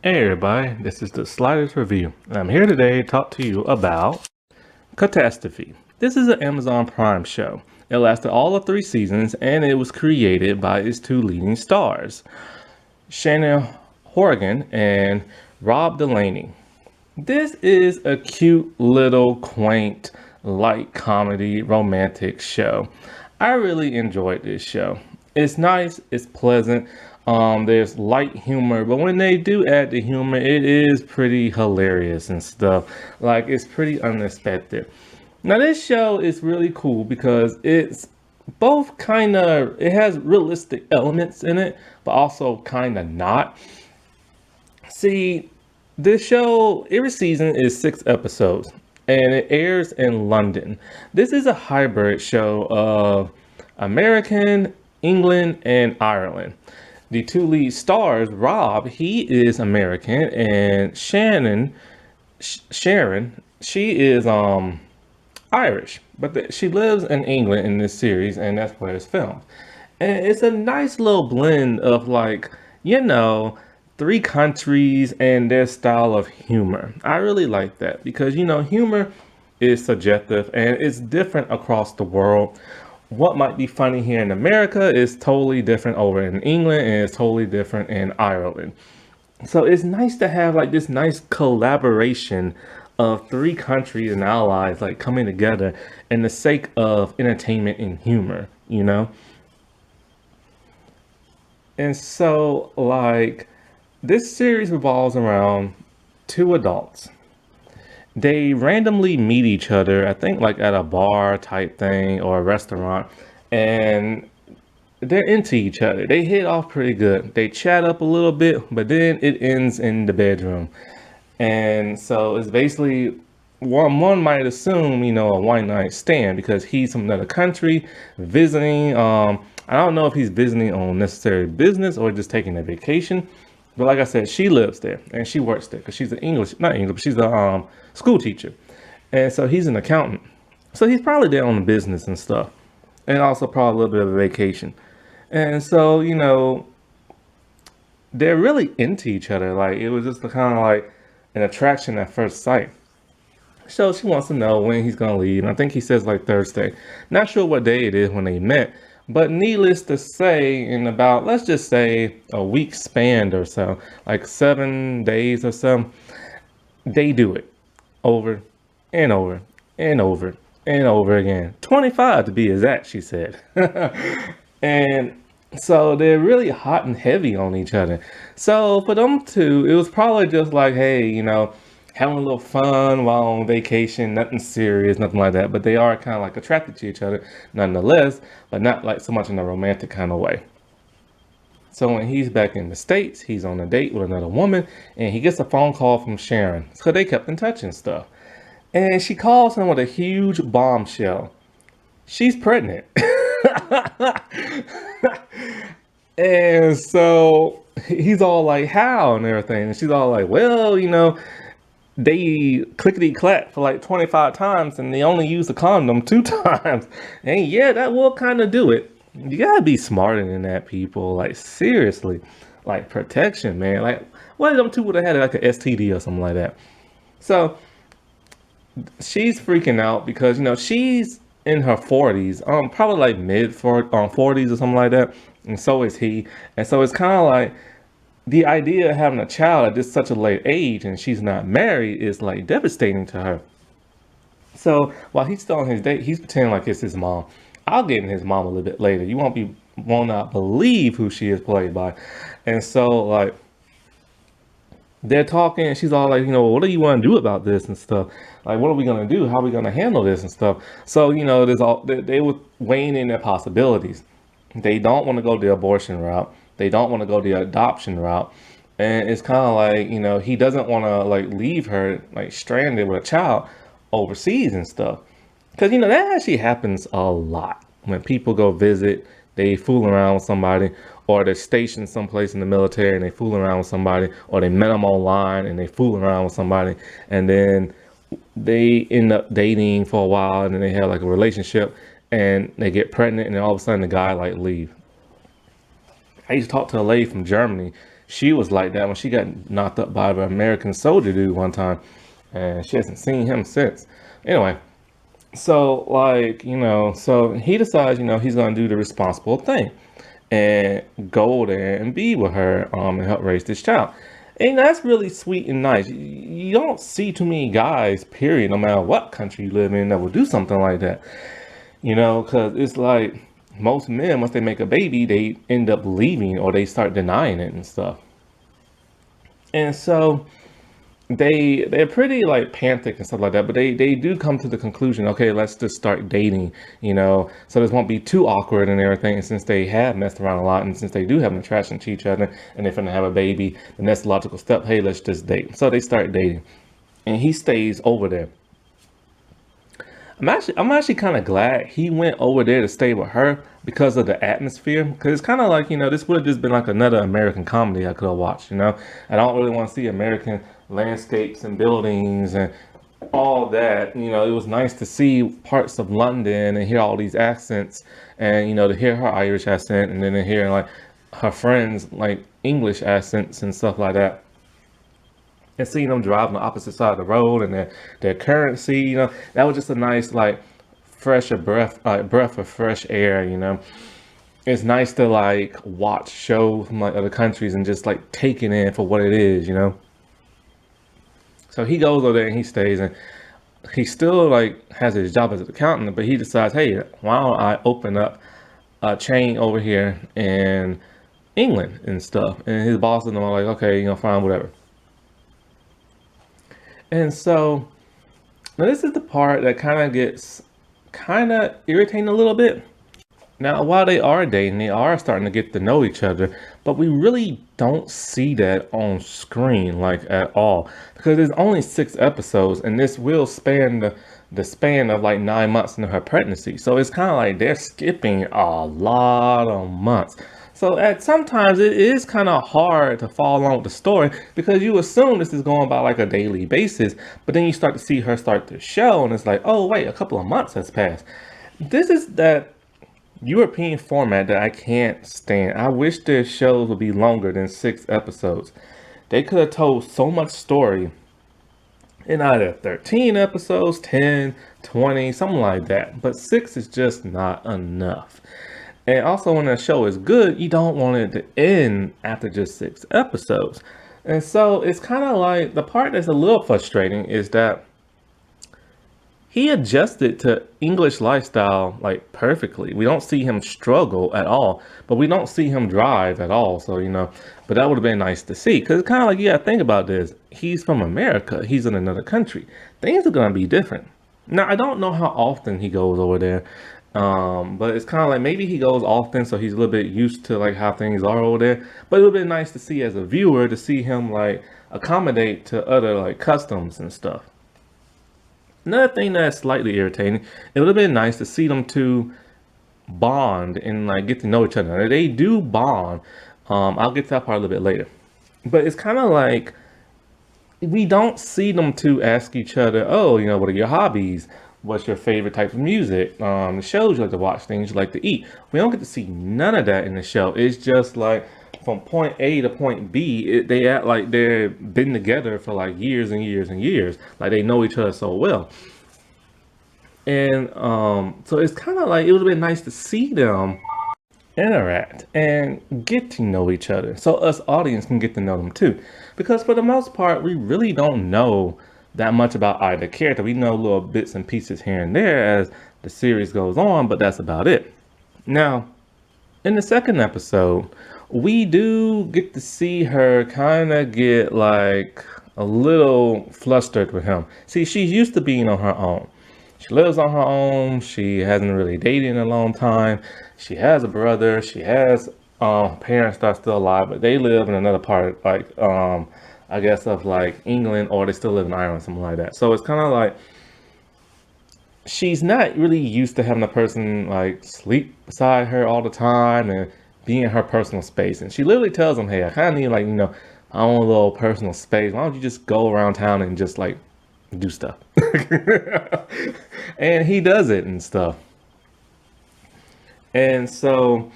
Hey everybody, this is the Sliders Review, and I'm here today to talk to you about Catastrophe. This is an Amazon Prime show. It lasted all of 3 seasons, and it was created by its two leading stars, Shannon Horgan and Rob Delaney. This is a cute little quaint light comedy romantic show. I really enjoyed this show. It's nice, it's pleasant. There's light humor, but when they do add the humor, it is pretty hilarious and stuff. Like it's pretty unexpected. Now this show is really cool because it's both kind of it has realistic elements in it, but also kind of not. See, this show, every season is 6 episodes and it airs in London. This is a hybrid show of American, England, and Ireland. The two lead stars, Rob, he is American, and Sharon, she is Irish, but she lives in England in this series, and that's where it's filmed. And it's a nice little blend of you know, 3 countries and their style of humor. I really like that because humor is subjective and it's different across the world. What might be funny here in America is totally different over in England and it's totally different in Ireland. So it's nice to have like this nice collaboration of 3 countries and allies like coming together in the sake of entertainment and humor. And so this series revolves around 2 adults. They randomly meet each other, I think like at a bar type thing or a restaurant, and they're into each other. They hit off pretty good. They chat up a little bit, but then it ends in the bedroom. And so it's basically one might assume, a one night stand because he's from another country visiting. I don't know if he's visiting on necessary business or just taking a vacation. But like I said, she lives there and she works there because she's an not English, but she's a school teacher. And so he's an accountant. So he's probably there on the business and stuff. And also probably a little bit of a vacation. And so, they're really into each other. Like it was just kind of like an attraction at first sight. So she wants to know when he's gonna leave. And I think he says like Thursday. Not sure what day it is when they met. But needless to say, in about let's just say a week span or so, like 7 days or so, they do it over and over and over and over again. 25 to be exact, she said. And so they're really hot and heavy on each other. So for them two, it was probably just like, hey, having a little fun while on vacation, nothing serious, nothing like that. But they are kind of like attracted to each other nonetheless, but not like so much in a romantic kind of way. So when he's back in the States, he's on a date with another woman and he gets a phone call from Sharon. So they kept in touch and stuff. And she calls him with a huge bombshell. She's pregnant. And so he's all like, how and everything. And she's all like, well, they clickety clack for like 25 times and they only use the condom 2 times. And yeah, that will kind of do it. You gotta be smarter than that, people. Like, seriously. Like, protection, man. Like, what if them two would have had like an STD or something like that? So she's freaking out because, she's in her 40s, probably like mid 40s or something like that. And so is he. And so it's kind of like, the idea of having a child at this such a late age and she's not married is like devastating to her. So while he's still on his date, he's pretending like it's his mom. I'll get in his mom a little bit later. You won't not believe who she is played by. And so like they're talking and she's all like, what do you want to do about this and stuff? Like, what are we going to do? How are we going to handle this and stuff? So, there's all they were weighing in their possibilities. They don't want to go the abortion route. They don't want to go the adoption route. And it's kind of like, he doesn't want to like leave her like stranded with a child overseas and stuff. Because, that actually happens a lot. When people go visit, they fool around with somebody, or they're stationed someplace in the military and they fool around with somebody, or they met them online and they fool around with somebody. And then they end up dating for a while and then they have like a relationship and they get pregnant and then all of a sudden the guy like leave. I used to talk to a lady from Germany. she was like that when she got knocked up by an American soldier dude one time, and she hasn't seen him since. Anyway, so like so he decides he's gonna do the responsible thing and go there and be with her and help raise this child. And that's really sweet and nice. You don't see too many guys, period, no matter what country you live in, that will do something like that. Because it's like most men, once they make a baby, they end up leaving or they start denying it and stuff. And so they're pretty like panthic and stuff like that, but they do come to the conclusion, okay, let's just start dating, so this won't be too awkward and everything. And since they have messed around a lot, and since they do have an attraction to each other, and they're gonna have a baby, the next logical step, hey, let's just date. So they start dating, and he stays over there. I'm actually kind of glad he went over there to stay with her because of the atmosphere. Because it's kind of like this would have just been like another American comedy I could have watched. I don't really want to see American landscapes and buildings and all that. It was nice to see parts of London and hear all these accents, and to hear her Irish accent, and then to hear like her friends like English accents and stuff like that, and seeing them drive on the opposite side of the road, and their currency, that was just a nice like fresh breath of fresh air. It's nice to like watch shows from like other countries and just like take it in for what it is. So he goes over there and he stays, and he still like has his job as an accountant, but he decides, hey, why don't I open up a chain over here in England and stuff. And his boss and them are like, okay, fine, whatever. And so now this is the part that kind of gets kind of irritating a little bit. Now, while they are dating, they are starting to get to know each other, but we really don't see that on screen like at all, because there's only 6 episodes, and this will span the span of like 9 months into her pregnancy. So it's kind of like they're skipping a lot of months. So at sometimes it is kind of hard to follow along with the story because you assume this is going by like a daily basis, but then you start to see her start to show, and it's like, oh wait, a couple of months has passed. This is that European format that I can't stand. I wish their shows would be longer than 6 episodes. They could have told so much story in either 13 episodes, 10, 20, something like that. But 6 is just not enough. And also, when a show is good, you don't want it to end after just 6 episodes. And so it's kind of like the part that's a little frustrating is that he adjusted to English lifestyle like perfectly. We don't see him struggle at all, but we don't see him drive at all. So, but that would have been nice to see, because it's kind of like, yeah, think about this. He's from America. He's in another country. Things are going to be different. Now, I don't know how often he goes over there. But it's kind of like maybe he goes often, so he's a little bit used to like how things are over there. But it would have been nice to see as a viewer to see him like accommodate to other like customs and stuff. Another thing that's slightly irritating, it would have been nice to see them two bond and like get to know each other. Now, they do bond. I'll get to that part a little bit later. But it's kind of like we don't see them two ask each other, oh, what are your hobbies? What's your favorite type of music? The shows you like to watch, things you like to eat. We don't get to see none of that in the show. It's just like from point A to point B, they act like they've been together for like years and years and years. Like they know each other so well. And so it's kind of like it would have been nice to see them interact and get to know each other, so us audience can get to know them too, because for the most part we really don't know that much about either character. We know little bits and pieces here and there as the series goes on, but that's about it. Now, in the second episode, we do get to see her kind of get like a little flustered with him. See, she's used to being on her own. She lives on her own. She hasn't really dated in a long time. She has a brother. She has parents that are still alive, but they live in another part, like I guess of like England, or they still live in Ireland, something like that. So it's kind of like she's not really used to having a person like sleep beside her all the time and be in her personal space. And she literally tells him, hey, I kind of need like, I want a little personal space. Why don't you just go around town and just like do stuff? And he does it and stuff. And so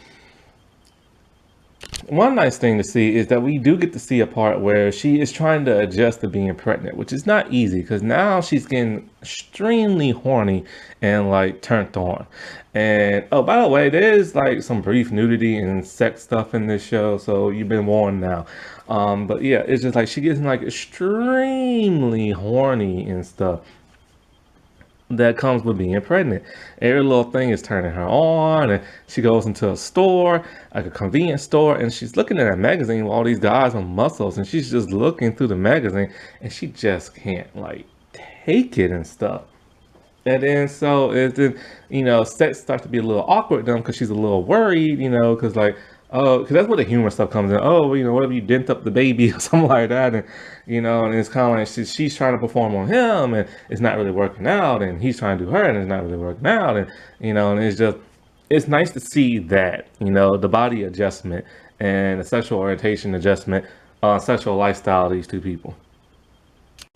One nice thing to see is that we do get to see a part where she is trying to adjust to being pregnant, which is not easy because now she's getting extremely horny and like turned on. And oh, by the way, there's like some brief nudity and sex stuff in this show, so you've been warned now. But yeah, it's just like she gets like extremely horny and stuff that comes with being pregnant. Every little thing is turning her on, and she goes into a store, like a convenience store, and she's looking at a magazine with all these guys with muscles, and she's just looking through the magazine, and she just can't like take it and stuff. And then so it then sex starts to be a little awkward with them because she's a little worried, because like oh, because that's where the humor stuff comes in. Oh, what if you dent up the baby or something like that, and and it's kind of like she's trying to perform on him, and it's not really working out, and he's trying to do her, and it's not really working out, and and it's nice to see that the body adjustment and the sexual orientation adjustment, sexual lifestyle of these two people.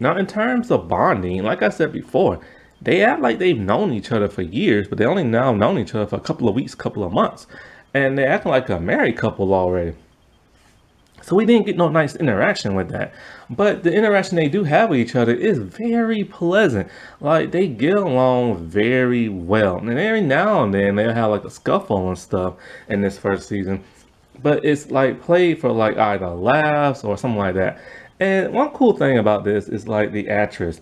Now, in terms of bonding, like I said before, they act like they've known each other for years, but they only now known each other for a couple of weeks, couple of months. And they're acting like a married couple already. So we didn't get no nice interaction with that. But the interaction they do have with each other is very pleasant. Like they get along very well. And every now and then they'll have like a scuffle and stuff in this first season. But it's like played for like either laughs or something like that. And one cool thing about this is like the actress.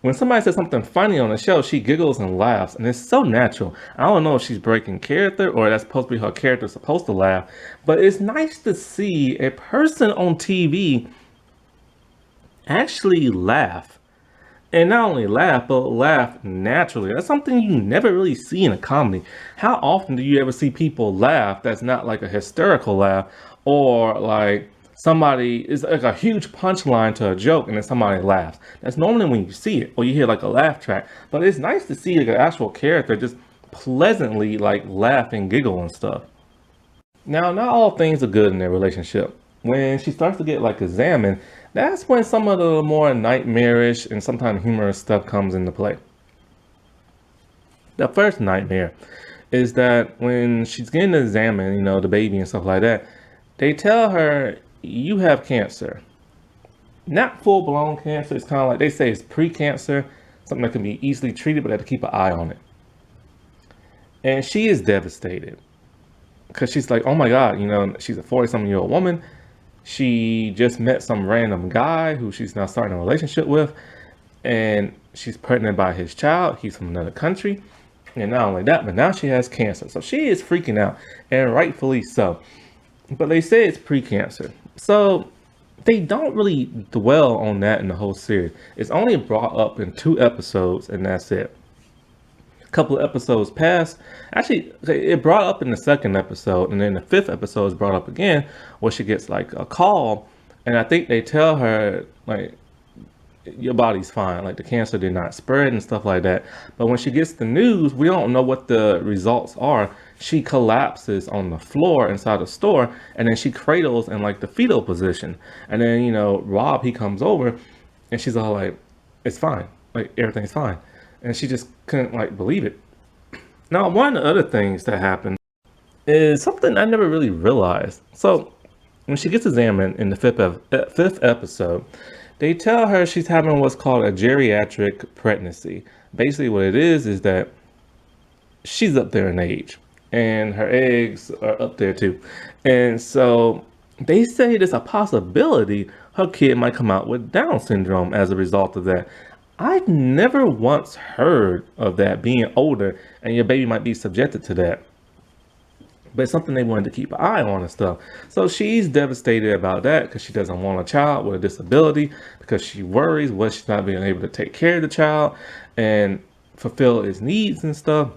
When somebody says something funny on the show, she giggles and laughs, and it's so natural. I don't know if she's breaking character or that's supposed to be her character supposed to laugh, but it's nice to see a person on TV actually laugh. And not only laugh, but laugh naturally. That's something you never really see in a comedy. How often do you ever see people laugh that's not like a hysterical laugh or like somebody is like a huge punchline to a joke and then somebody laughs? That's normally when you see it or you hear like a laugh track. But it's nice to see like an actual character just pleasantly like laugh and giggle and stuff. Now, not all things are good in their relationship. When she starts to get like examined, that's when some of the more nightmarish and sometimes humorous stuff comes into play. The first nightmare is that when she's getting examined, the baby and stuff like that, they tell her you have cancer. Not full blown cancer. It's kind of like they say it's pre-cancer, something that can be easily treated, but they have to keep an eye on it. And she is devastated because she's like, oh my God, she's a 40-something-year-old woman. She just met some random guy who she's now starting a relationship with, and she's pregnant by his child. He's from another country. And not only that, but now she has cancer. So she is freaking out, and rightfully so. But they say it's pre-cancer. So they don't really dwell on that in the whole series. It's only brought up in 2 episodes, and that's it. A couple of episodes pass. Actually, it brought up in the second episode, and then the 5th episode is brought up again, where she gets like a call, and I think they tell her like your body's fine, like the cancer did not spread and stuff like that. But when she gets the news, we don't know what the results are. She collapses on the floor inside the store, and then she cradles in like the fetal position. And then Rob, he comes over, and she's all like, it's fine, like everything's fine. And she just couldn't like believe it. Now, one of the other things that happened is something I never really realized. So when she gets examined in the fifth episode, they tell her she's having what's called a geriatric pregnancy. Basically, what it is that she's up there in age, and her eggs are up there too. And so they say there's a possibility her kid might come out with Down syndrome as a result of that. I've never once heard of that being older and your baby might be subjected to that. But it's something they wanted to keep an eye on and stuff. So she's devastated about that because she doesn't want a child with a disability, because she worries what she's not being able to take care of the child and fulfill its needs and stuff.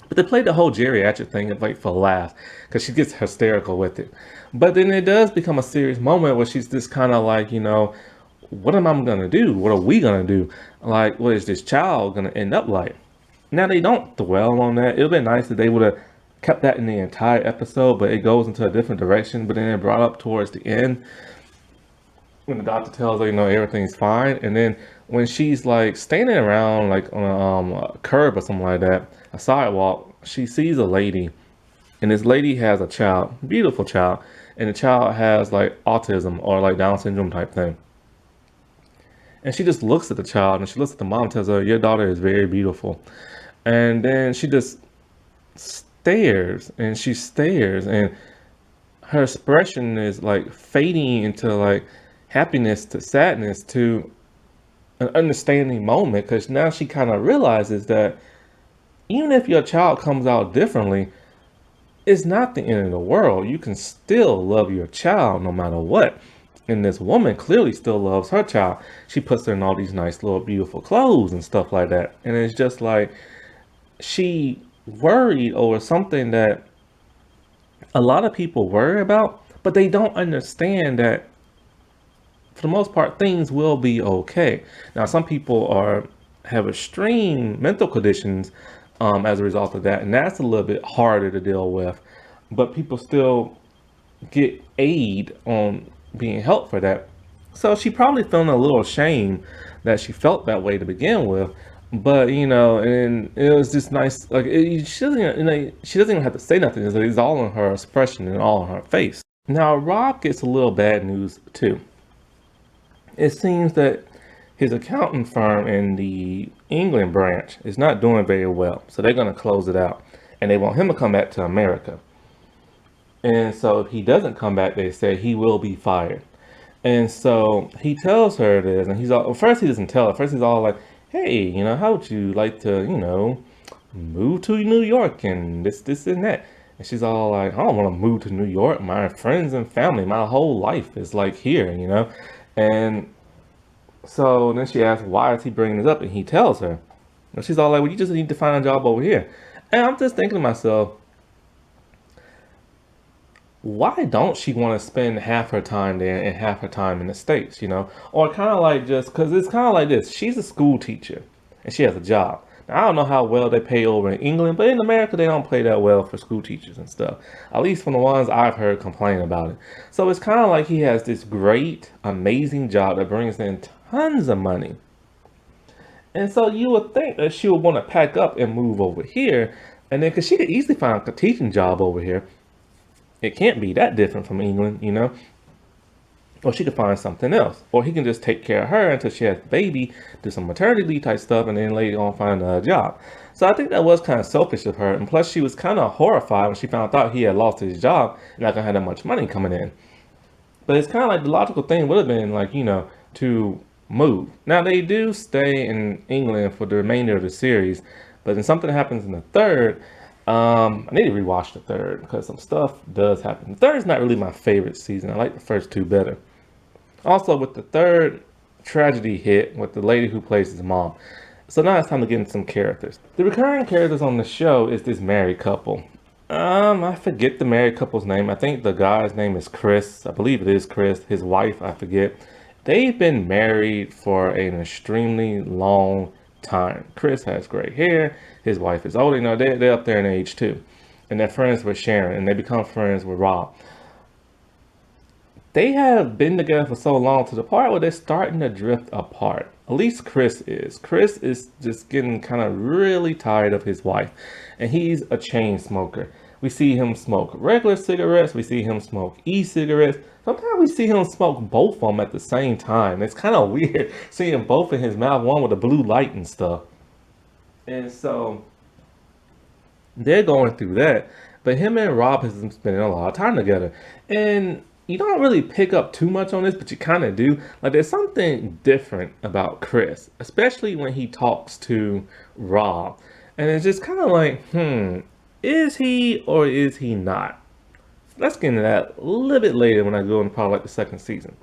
But they played the whole geriatric thing like for laughs because she gets hysterical with it. But then it does become a serious moment where she's just kind of like, what am I going to do? What are we going to do? Like, what is this child going to end up like? Now, they don't dwell on that. It would have been nice if they would have kept that in the entire episode, but it goes into a different direction. But then it brought up towards the end when the doctor tells her, everything's fine. And then when she's like standing around like on a curb or something like that, a sidewalk, she sees a lady And this lady has a child, beautiful child, and the child has like autism or like Down syndrome type thing. And she just looks at the child and she looks at the mom and tells her, "Your daughter is very beautiful." And then she just stares and she stares, and her expression is like fading into like happiness to sadness to an understanding moment, because now she kind of realizes that even if your child comes out differently, it's not the end of the world. You can still love your child no matter what. And this woman clearly still loves her child. She puts her in all these nice little beautiful clothes and stuff like that. And it's just like she worried over something that a lot of people worry about, but they don't understand that for the most part things will be okay. Now some people are have extreme mental conditions as a result of that, and that's a little bit harder to deal with. But people still get aid on being helped for that. So she probably feeling a little shame that she felt that way to begin with. But and it was just nice. Like she doesn't, she doesn't even have to say nothing. It's all in her expression and all in her face. Now Rob gets a little bad news too. It seems that his accounting firm in the England branch is not doing very well, so they're going to close it out, and they want him to come back to America. And so if he doesn't come back, they say he will be fired. And so he tells her this, and he's all, well, first he doesn't tell her. First he's all like, "Hey, how would you like to, move to New York and this, and that?" And she's all like, "I don't want to move to New York. My friends and family, my whole life is like here. And so then she asks, why is he bringing this up? And he tells her. And she's all like, "Well, you just need to find a job over here." And I'm just thinking to myself, why don't she want to spend half her time there and half her time in the States? Or kind of like just because it's kind of like this. She's a school teacher and she has a job. Now, I don't know how well they pay over in England, but in America, they don't pay that well for school teachers and stuff. At least from the ones I've heard complain about it. So it's kind of like he has this great, amazing job that brings in tons of money. And so you would think that she would want to pack up and move over here. And then, because she could easily find a teaching job over here. It can't be that different from England. Or she could find something else. Or he can just take care of her until she has a baby, do some maternity leave type stuff, and then later on find another job. So I think that was kind of selfish of her. And plus, she was kind of horrified when she found out he had lost his job and not going to have that much money coming in. But it's kind of like the logical thing would have been like, to move. Now they do stay in England for the remainder of the series, but then something happens in the third. I need to rewatch the third because some stuff does happen. The third is not really my favorite season. I like the first two better. Also, with the third, tragedy hit with the lady who plays his mom. So now it's time to get into some characters. The recurring characters on the show is this married couple. I forget the married couple's name. I think the guy's name is Chris. I believe it is Chris. His wife, I forget. They've been married for an extremely long time. Chris has gray hair. His wife is older. They're up there in age too. And they're friends with Sharon, and they become friends with Rob. They have been together for so long to the part where they're starting to drift apart. At least Chris is. Chris is just getting kind of really tired of his wife. And he's a chain smoker. We see him smoke regular cigarettes. We see him smoke e-cigarettes. Sometimes we see him smoke both of them at the same time. It's kind of weird seeing both in his mouth, one with a blue light and stuff. And so they're going through that. But him and Rob has been spending a lot of time together. And you don't really pick up too much on this, but you kind of do. Like there's something different about Chris, especially when he talks to Rob. And it's just kind of like, is he or is he not? Let's get into that a little bit later when I go into probably like the second season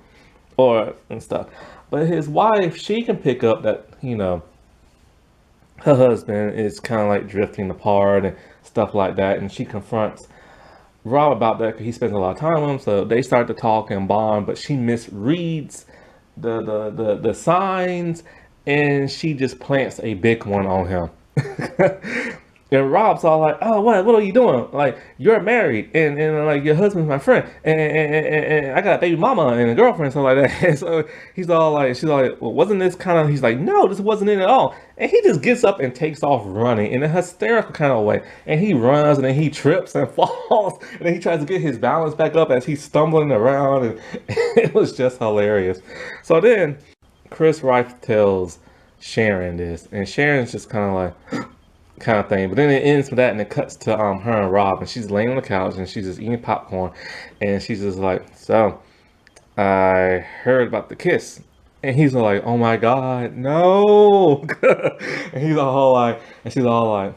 and stuff. But his wife, she can pick up that, her husband is kind of like drifting apart and stuff like that. And she confronts Rob about that because he spends a lot of time with him. So they start to talk and bond, but she misreads the signs and she just plants a big one on him. And Rob's all like, "Oh, what are you doing? Like, you're married, and like your husband's my friend, and I got a baby mama and a girlfriend, stuff like that." And so he's all like, "She's all like, well, wasn't this kind of?" He's like, "No, this wasn't it at all." And he just gets up and takes off running in a hysterical kind of way. And he runs, and then he trips and falls, and then he tries to get his balance back up as he's stumbling around, and it was just hilarious. So then Chris Rife tells Sharon this, and Sharon's just kind of like kind of thing. But then it ends with that, and it cuts to her and Rob, and she's laying on the couch, and she's just eating popcorn, and she's just like, "So I heard about the kiss," and he's all like, "Oh my God, no!" And he's all like, and she's all like,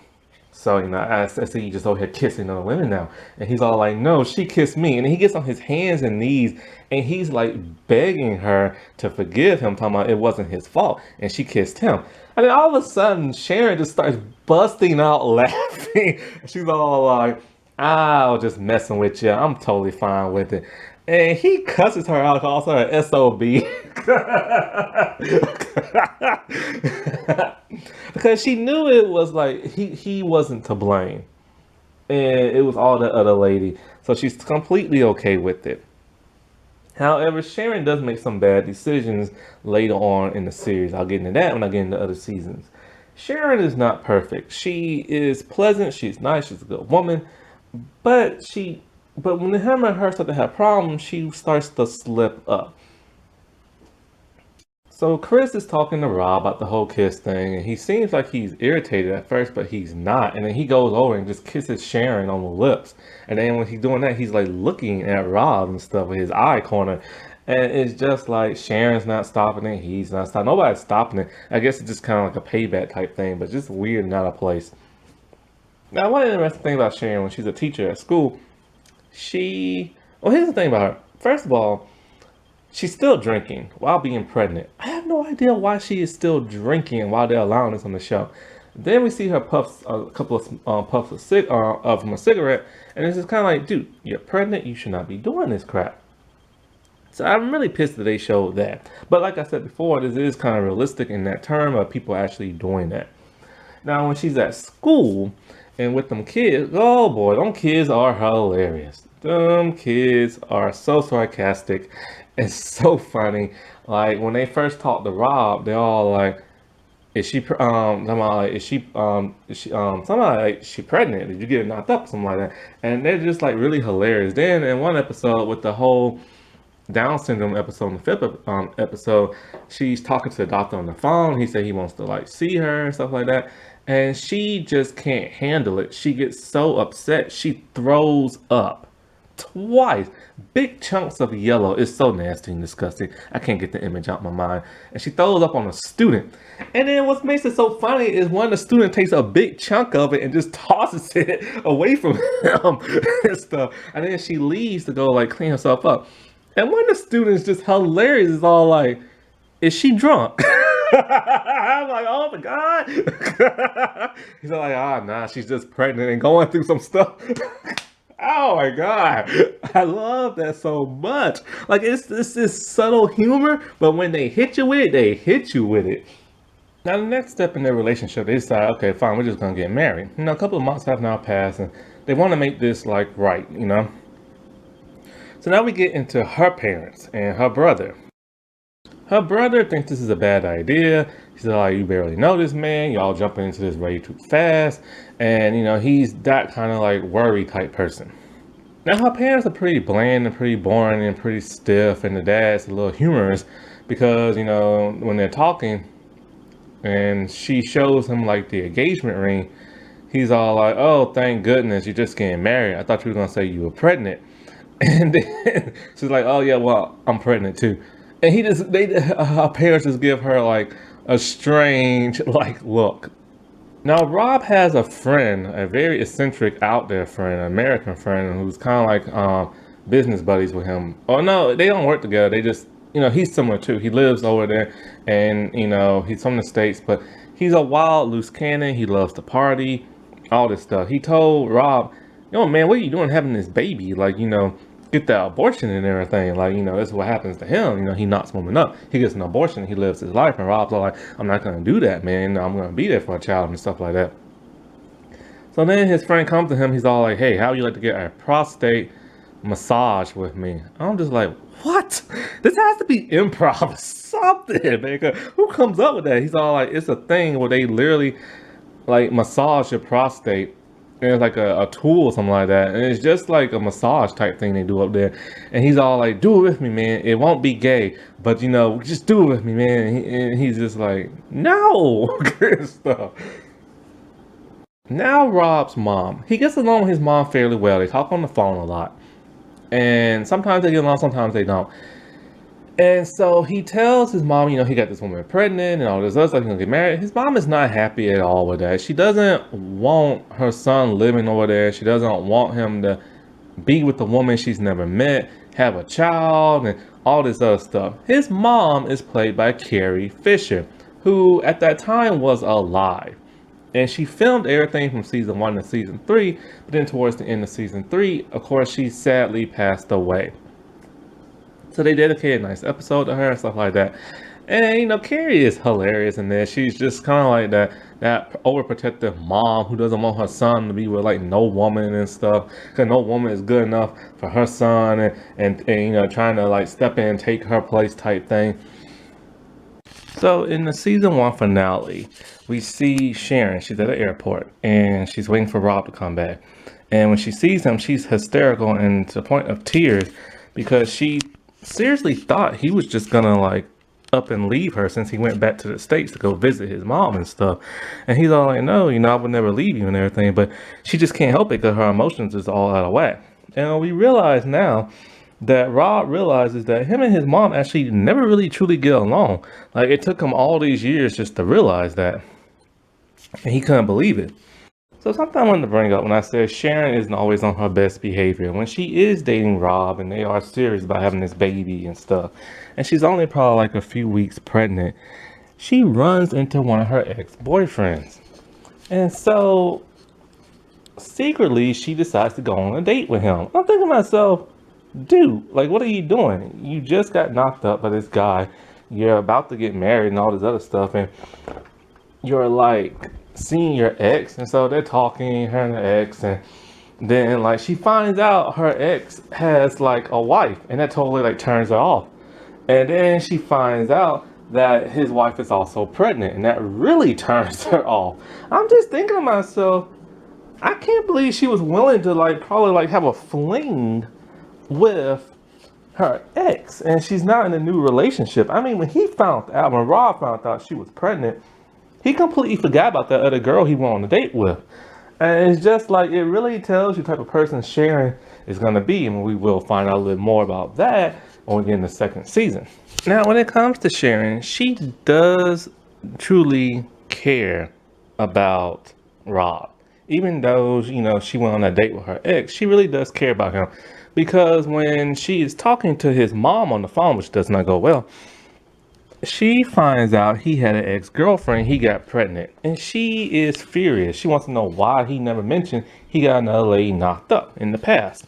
"So, I see you just over here kissing other women now." And he's all like, "No, she kissed me." And then he gets on his hands and knees and he's like begging her to forgive him, talking about it wasn't his fault. And she kissed him. And then all of a sudden, Sharon just starts busting out laughing. She's all like, "I was just messing with you. I'm totally fine with it." And he cusses her out, calls her an SOB. Because she knew it was like he wasn't to blame. And it was all the other lady. So she's completely okay with it. However, Sharon does make some bad decisions later on in the series. I'll get into that when I get into other seasons. Sharon is not perfect. She is pleasant, she's nice, she's a good woman, but when him and her start to have problems, she starts to slip up. So Chris is talking to Rob about the whole kiss thing, and he seems like he's irritated at first, but he's not. And then he goes over and just kisses Sharon on the lips. And then when he's doing that, he's like looking at Rob and stuff with his eye corner. And it's just like Sharon's not stopping it, he's not stopping. Nobody's stopping it. I guess it's just kind of like a payback type thing, but just weird and out of place. Now, one interesting thing about Sharon when she's a teacher at school, well, here's the thing about her. First of all, she's still drinking while being pregnant. I have no idea why she is still drinking while they're allowing this on the show. Then we see her puffs a couple of puffs from a cigarette, and it's just kind of like, dude, you're pregnant. You should not be doing this crap. So I'm really pissed that they showed that. But like I said before, this is kind of realistic in that term of people actually doing that. Now, when she's at school and with them kids, oh boy, them kids are hilarious. Them kids are so sarcastic. It's so funny. Like when they first talk to Rob, they're all like, "Is she somebody like she pregnant? Did you get her knocked up?" Something like that. And they're just like really hilarious. Then in one episode with the whole Down syndrome episode, in the fifth episode, she's talking to the doctor on the phone. He said he wants to like see her and stuff like that. And she just can't handle it. She gets so upset. She throws up twice. Big chunks of yellow. It's so nasty and disgusting. I can't get the image out of my mind. And she throws up on a student. And then what makes it so funny is one of the students takes a big chunk of it and just tosses it away from him and stuff. And then she leaves to go like clean herself up. And one of the students just hilarious is all like, "Is she drunk?" I'm like, "Oh my God." He's like, "Ah, nah, she's just pregnant and going through some stuff." Oh my God. I love that so much. Like it's this subtle humor, but when they hit you with it, they hit you with it. Now the next step in their relationship, they decide, okay, fine, we're just gonna get married. A couple of months have now passed and they want to make this like right. So now we get into her parents and her brother. Her brother thinks this is a bad idea. He's like, "You barely know this man. Y'all jumping into this way too fast." And, he's that kind of like worry type person. Now, her parents are pretty bland and pretty boring and pretty stiff. And the dad's a little humorous because, when they're talking and she shows him like the engagement ring, he's all like, "Oh, thank goodness you're just getting married. I thought you were going to say you were pregnant." And then she's like, "Oh yeah, well, I'm pregnant too." And her parents just give her like a strange like look. Now Rob has a friend, a very eccentric out there friend, an American friend who's kind of like business buddies with him. Oh no, they don't work together. They just, he's similar too. He lives over there, and he's from the States, but he's a wild loose cannon. He loves to party, all this stuff. He told Rob, "Man, what are you doing having this baby? Like, get that abortion and everything. Like, that's what happens to him. He knocks women up. He gets an abortion. He lives his life." And Rob's all like, "I'm not going to do that, man. I'm going to be there for a child," and stuff like that. So then his friend comes to him. He's all like, "Hey, how would you like to get a prostate massage with me?" I'm just like, "What? This has to be improv or something, man. 'Cause who comes up with that?" He's all like, "It's a thing where they literally like massage your prostate." And it's like a tool or something like that. And it's just like a massage type thing they do up there. And he's all like, "Do it with me, man. It won't be gay. But, just do it with me, man." And he's just like, "No." and stuff. Now Rob's mom, he gets along with his mom fairly well. They talk on the phone a lot. And sometimes they get along, sometimes they don't. And so he tells his mom, he got this woman pregnant and all this other stuff, he's gonna get married. His mom is not happy at all with that. She doesn't want her son living over there. She doesn't want him to be with a woman she's never met, have a child, and all this other stuff. His mom is played by Carrie Fisher, who at that time was alive. And she filmed everything from season 1 to season 3, but then towards the end of season 3, of course, she sadly passed away. So they dedicated a nice episode to her and stuff like that. And Carrie is hilarious in there. She's just kind of like that overprotective mom who doesn't want her son to be with like no woman and stuff, because no woman is good enough for her son, and trying to like step in and take her place type thing. So in the season 1 finale, we see Sharon. She's at the airport and she's waiting for Rob to come back. And when she sees him, she's hysterical and to the point of tears, because she seriously thought he was just gonna like up and leave her, since he went back to the States to go visit his mom and stuff. And he's all like, "No, I would never leave you," and everything. But she just can't help it because her emotions is all out of whack. And we realize now that Rob realizes that him and his mom actually never really truly get along. Like, it took him all these years just to realize that. And he couldn't believe it. So something I wanted to bring up when I said Sharon isn't always on her best behavior. When she is dating Rob and they are serious about having this baby and stuff, and she's only probably like a few weeks pregnant, she runs into one of her ex-boyfriends. And so secretly she decides to go on a date with him. I'm thinking to myself, dude, like, what are you doing? You just got knocked up by this guy. You're about to get married and all this other stuff, and you're like seeing your ex. And so they're talking, her and her ex, and then like she finds out her ex has like a wife, and that totally like turns her off. And then she finds out that his wife is also pregnant, and that really turns her off. I'm just thinking to myself, I can't believe she was willing to like probably like have a fling with her ex, and she's not in a new relationship. I mean, when Rob found out she was pregnant, he completely forgot about that other girl he went on a date with. And it's just like, it really tells you the type of person Sharon is going to be. And we will find out a little more about that when we get in the second season. Now, when it comes to Sharon, she does truly care about Rob. Even though, she went on a date with her ex, she really does care about him. Because when she is talking to his mom on the phone, which does not go well, she finds out he had an ex-girlfriend, he got pregnant, and she is furious. She wants to know why he never mentioned he got another lady knocked up in the past.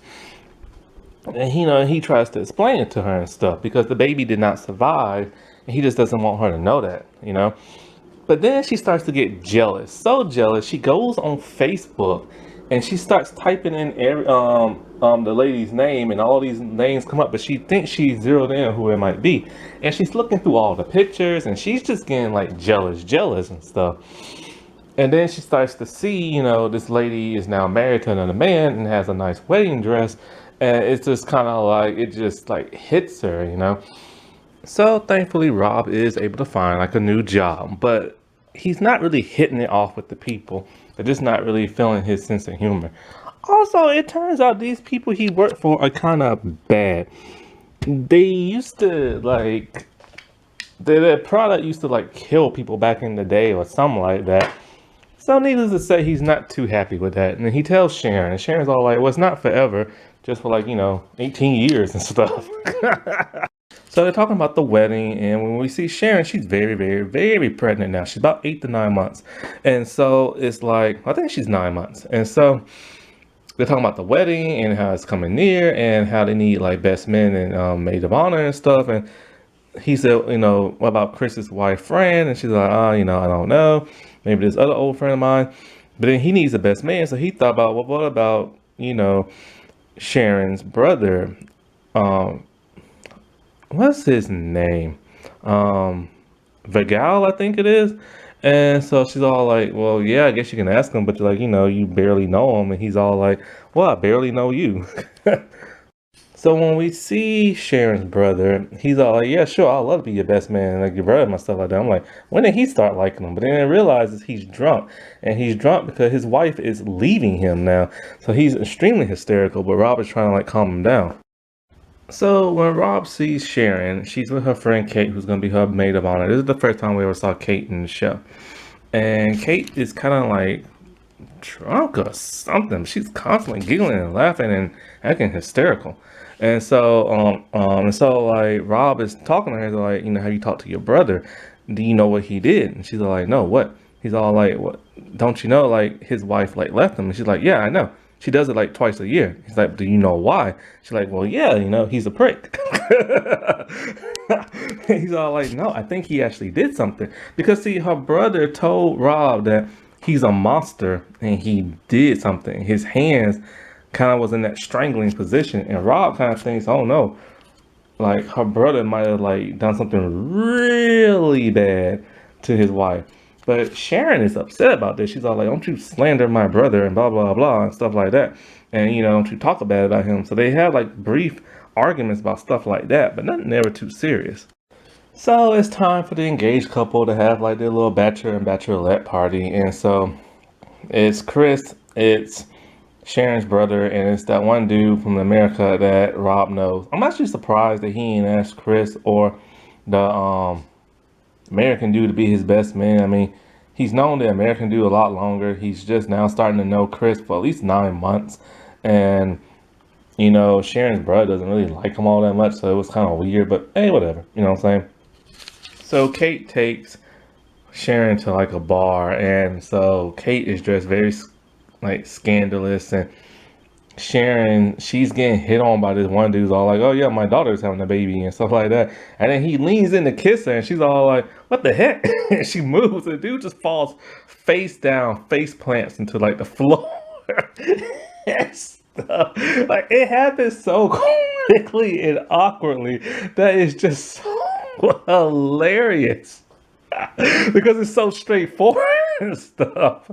And he tries to explain it to her and stuff, because the baby did not survive, and he just doesn't want her to know that. But then she starts to get jealous, so jealous, she goes on Facebook and she starts typing in every the lady's name, and all these names come up, but she thinks she's zeroed in who it might be. And she's looking through all the pictures, and she's just getting like jealous and stuff. And then she starts to see, this lady is now married to another man and has a nice wedding dress. And it's just kind of like, it just like hits her. So thankfully Rob is able to find like a new job, but he's not really hitting it off with the people. They're just not really feeling his sense of humor. Also, it turns out these people he worked for are kind of bad. They used to like, their product used to like kill people back in the day or something like that. So needless to say, he's not too happy with that. And then he tells Sharon, and Sharon's all like, well, it's not forever, just for like, 18 years and stuff. So they're talking about the wedding, and when we see Sharon, she's very, very, very pregnant now. She's about 8 to 9 months. And so it's like, I think she's 9 months. And so they're talking about the wedding and how it's coming near and how they need like best men and maid of honor and stuff. And he said, what about Chris's wife, Fran? And she's like, I don't know. Maybe this other old friend of mine. But then he needs a best man, so he thought about, well, what about, Sharon's brother? Um, what's his name? Um, Vigal, I think it is. And so she's all like, well, yeah, I guess you can ask him, but you're like, you barely know him. And he's all like, well, I barely know you. So when we see Sharon's brother, he's all like, yeah, sure, I'd love to be your best man, like your brother and stuff like that. I'm like, when did he start liking him? But then I realizes he's drunk. And he's drunk because his wife is leaving him now. So he's extremely hysterical, but Rob is trying to like calm him down. So when Rob sees Sharon, she's with her friend Kate, who's gonna be her maid of honor. This is the first time we ever saw Kate in the show. And Kate is kind of like drunk or something. She's constantly giggling and laughing and acting hysterical. And so like Rob is talking to her like, how you talk to your brother? Do you know what he did? And she's all like, no, what? He's all like, what? Don't you know like his wife like left him? And she's like, yeah, I know. She does it like twice a year. He's like, do you know why? She's like, well, yeah, he's a prick. He's all like, no, I think he actually did something. Because see, her brother told Rob that he's a monster and he did something. His hands kind of was in that strangling position. And Rob kind of thinks, oh no, like her brother might have like done something really bad to his wife. But Sharon is upset about this. She's all like, don't you slander my brother and blah, blah, blah, and stuff like that. And, don't you talk bad about him. So they have like brief arguments about stuff like that, but nothing ever too serious. So it's time for the engaged couple to have like their little bachelor and bachelorette party. And so it's Chris, it's Sharon's brother, and it's that one dude from America that Rob knows. I'm actually surprised that he ain't asked Chris or the American dude to be his best man. I mean, he's known the American dude a lot longer. He's just now starting to know Chris for at least 9 months. And, Sharon's brother doesn't really like him all that much, so it was kind of weird, but hey, whatever. You know what I'm saying? So Kate takes Sharon to like a bar, and so Kate is dressed very like scandalous, and Sharon, she's getting hit on by this one dude's all like, oh yeah, my daughter's having a baby and stuff like that. And then he leans in to kiss her and she's all like, what the heck? And she moves and the dude just falls face down, face plants into like the floor and stuff. Like it happens so quickly and awkwardly that is just so hilarious because it's so straightforward and stuff.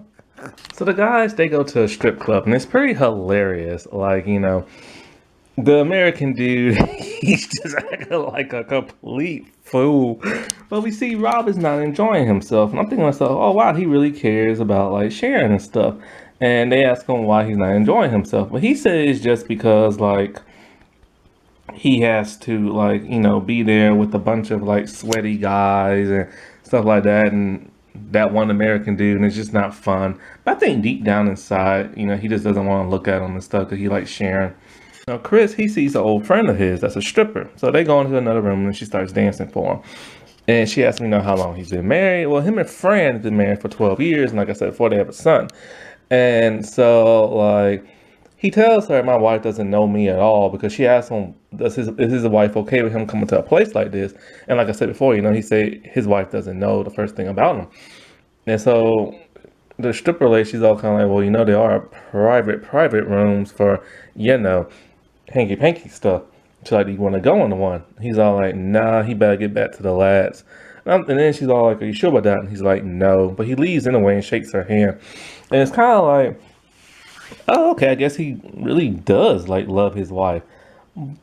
So the guys, they go to a strip club and it's pretty hilarious. Like, the American dude, he's just acting like a complete fool. But we see Rob is not enjoying himself. And I'm thinking to myself, oh wow, he really cares about like Sharon and stuff. And they ask him why he's not enjoying himself. But he says it's just because like he has to like, be there with a bunch of like sweaty guys and stuff like that. And that one American dude, and it's just not fun. But I think deep down inside, he just doesn't want to look at him and stuff because he likes Sharon. Now, Chris, he sees an old friend of his that's a stripper. So they go into another room and she starts dancing for him. And she asks me, how long he's been married. Well, him and Fran have been married for 12 years. And like I said before, they have a son. And so, like, he tells her, my wife doesn't know me at all because she asks him, is his wife okay with him coming to a place like this? And like I said before, he said his wife doesn't know the first thing about him. And so the stripper lady, she's all kind of like, well, there are private rooms for, hanky-panky stuff. She's like, do you want to go in the one? He's all like, nah, he better get back to the lads. And then she's all like, are you sure about that? And he's like, no. But he leaves anyway and shakes her hand. And it's kind of like, oh, okay, I guess he really does like love his wife.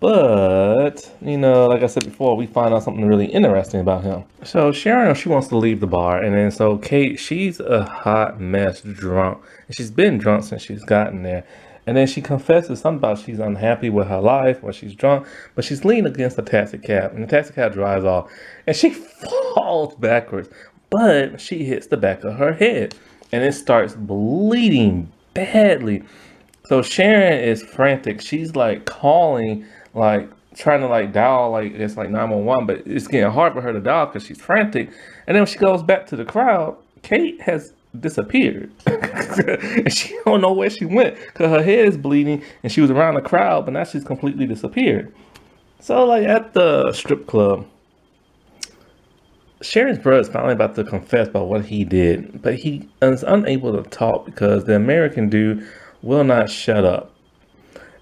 But, like I said before, we find out something really interesting about him. So Sharon, she wants to leave the bar. And then so Kate, she's a hot mess drunk. And she's been drunk since she's gotten there. And then she confesses something about she's unhappy with her life when she's drunk. But she's leaning against the taxi cab. And the taxi cab drives off. And she falls backwards. But she hits the back of her head. And it starts bleeding badly. So Sharon is frantic. She's like calling, like trying to like dial like it's like 911, but it's getting hard for her to dial because she's frantic. And then when she goes back to the crowd, Kate has disappeared. And she don't know where she went because her head is bleeding and she was around the crowd, but now she's completely disappeared. So like at the strip club, Sharon's brother is finally about to confess about what he did, but he is unable to talk because the American dude will not shut up.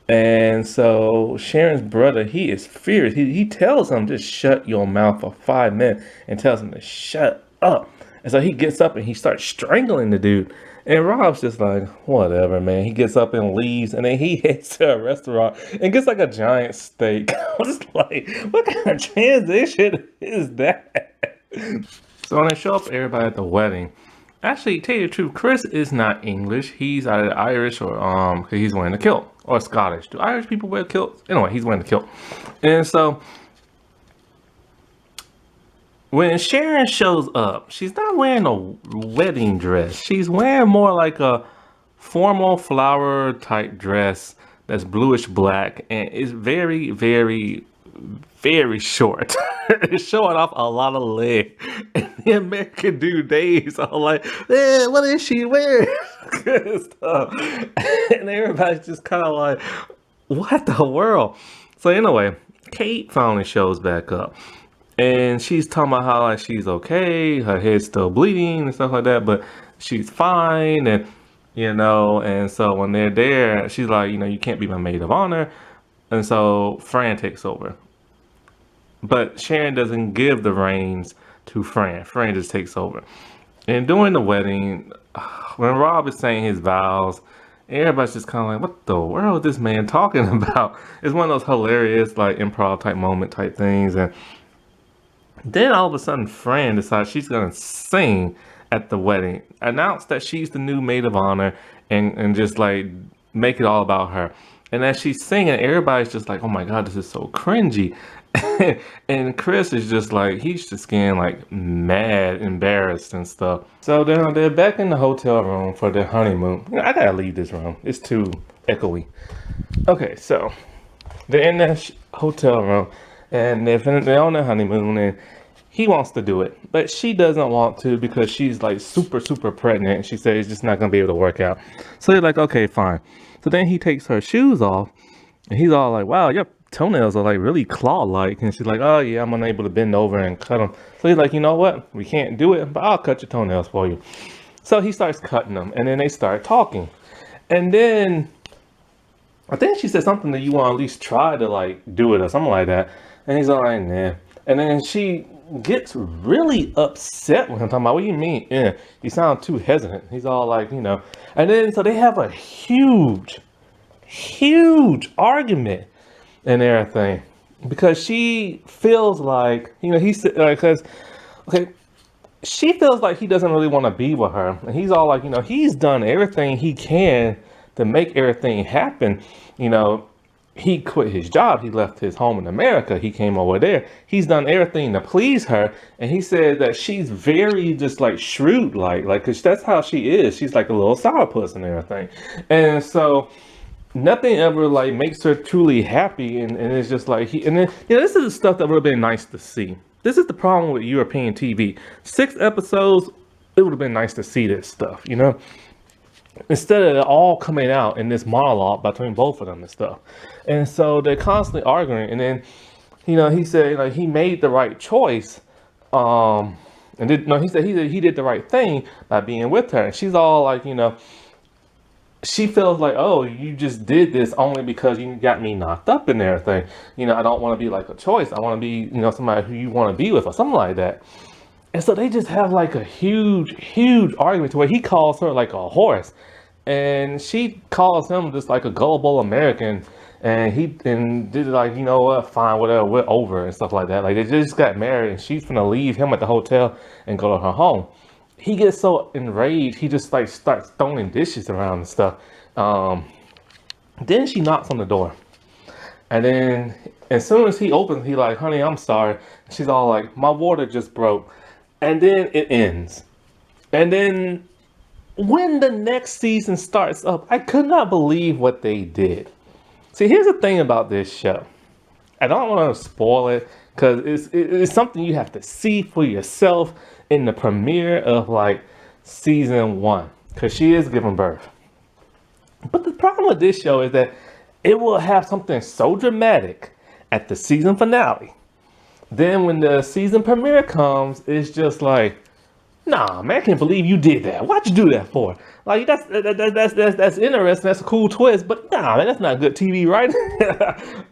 And so Sharon's brother, he is furious. He tells him, just shut your mouth for 5 minutes, and tells him to shut up. And so he gets up and he starts strangling the dude. And Rob's just like, whatever, man. He gets up and leaves, and then he heads to a restaurant and gets like a giant steak. I was like, what kind of transition is that? So when I show up everybody at the wedding, actually, tell you the truth, Chris is not English. He's either Irish or 'cause he's wearing a kilt, or Scottish. Do Irish people wear kilts? Anyway, he's wearing a kilt. And so when Sharon shows up, she's not wearing a wedding dress. She's wearing more like a formal flower type dress that's bluish black, and it's very, very, very short. It's showing off a lot of leg. And the American dude days are like, what is she wearing? Good stuff. And everybody's just kind of like, what the world? So anyway, Kate finally shows back up. And she's talking about how like she's okay, her head's still bleeding and stuff like that, but she's fine. And and so when they're there, she's like, you can't be my maid of honor. And so Fran takes over. But Sharon doesn't give the reins to Fran. Fran just takes over. And during the wedding, when Rob is saying his vows, everybody's just kind of like, what the world is this man talking about? It's one of those hilarious, like, improv type moment type things. And then all of a sudden, Fran decides she's going to sing at the wedding, announce that she's the new maid of honor, and just like make it all about her. And as she's singing, everybody's just like, oh my God, this is so cringy. And Chris is just like, he's just getting like mad, embarrassed and stuff. So they're back in the hotel room for their honeymoon. I gotta leave this room. It's too echoey. Okay, so they're in the hotel room and they're on their honeymoon, and he wants to do it, but she doesn't want to because she's like super, super pregnant. She says it's just not gonna be able to work out. So they're like, okay, fine. So then he takes her shoes off and he's all like, wow, your toenails are like really claw-like. And she's like, oh yeah, I'm unable to bend over and cut them. So he's like, you know what? We can't do it, but I'll cut your toenails for you. So he starts cutting them, and then they start talking. And then I think she said something that you want to at least try to like do it or something like that. And he's all like, nah. And then she gets really upset with him, talking about, what do you mean? Yeah, you sound too hesitant. He's all like, And then so they have a huge argument and everything, because she feels like, he said, because, okay, she feels like he doesn't really want to be with her. And he's all like, he's done everything he can to make everything happen. He quit his job. He left his home in America. He came over there. He's done everything to please her. And he said that she's very just like shrewd, like, cause that's how she is. She's like a little sourpuss and everything. And so nothing ever like makes her truly happy. And it's just like this is the stuff that would have been nice to see. This is the problem with European TV. 6 episodes, it would have been nice to see this stuff, instead of it all coming out in this monologue between both of them and stuff. And so they're constantly arguing. And then, he said, like, he made the right choice. He said he did the right thing by being with her. And she's all like, she feels like, oh, you just did this only because you got me knocked up and everything. I don't want to be like a choice. I want to be, somebody who you want to be with or something like that. And so they just have like a huge argument to where he calls her like a horse, and she calls him just like a gullible American. And he did like, what, fine, whatever, we're over and stuff like that. Like, they just got married and she's gonna leave him at the hotel and go to her home. He gets so enraged, he just like starts throwing dishes around and stuff. Then she knocks on the door. And then as soon as he opens, he like, honey, I'm sorry. She's all like, my water just broke. And then it ends. And then when the next season starts up, I could not believe what they did. See, here's the thing about this show. I don't want to spoil it because it's something you have to see for yourself in the premiere of like season 1, because she is giving birth. But the problem with this show is that it will have something so dramatic at the season finale Then when the season premiere comes, it's just like, nah, man, I can't believe you did that. Why'd you do that for? Like that's interesting. That's a cool twist, but nah, man, that's not good TV, right?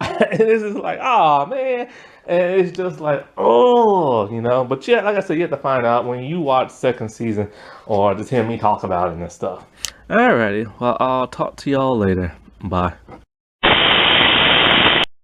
And it's just like, oh man, and it's just like, oh, But yeah, like I said, you have to find out when you watch second season, or just hear me talk about it and stuff. Alrighty, well, I'll talk to y'all later. Bye.